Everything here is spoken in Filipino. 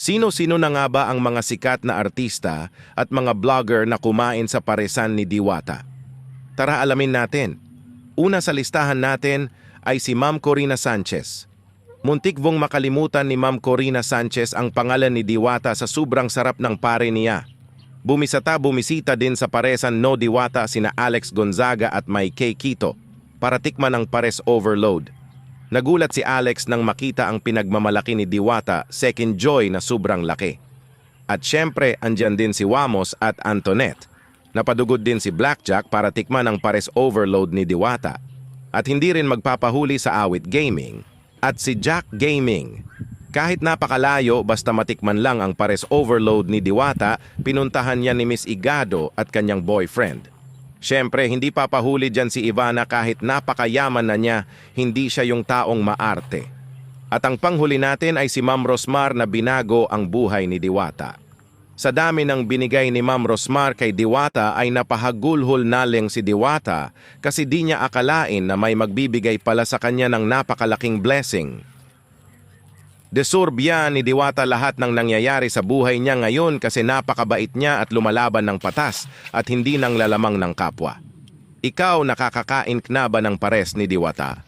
Sino-sino na nga ba ang mga sikat na artista at mga vlogger na kumain sa paresan ni Diwata? Tara alamin natin. Una sa listahan natin ay si Ma'am Corina Sanchez. Muntik vong makalimutan ni Ma'am Corina Sanchez ang pangalan ni Diwata sa sobrang sarap ng pare niya. Bumisita din sa paresan no Diwata sina Alex Gonzaga at Mike Quito para tikman ang pares overload. Nagulat si Alex nang makita ang pinagmamalaki ni Diwata, second joy na sobrang laki. At syempre, andyan din si Wamos at Antoinette. Napadugod din si Blackjack para tikman ang pares overload ni Diwata. At hindi rin magpapahuli sa awit gaming. At si Jack Gaming. Kahit napakalayo, basta matikman lang ang pares overload ni Diwata, pinuntahan niya ni Miss Igado at kanyang boyfriend. Siyempre, hindi papahuli dyan si Ivana kahit napakayaman na niya, hindi siya yung taong maarte. At ang panghuli natin ay si Ma'am Rosmar na binago ang buhay ni Diwata. Sa dami ng binigay ni Ma'am Rosmar kay Diwata ay napahagulhol naling si Diwata kasi di niya akalain na may magbibigay pala sa kanya ng napakalaking blessing. Desurbya ni Diwata lahat ng nangyayari sa buhay niya ngayon kasi napakabait niya at lumalaban ng patas at hindi nang lalamang ng kapwa. Ikaw nakakakain na ba ng pares ni Diwata?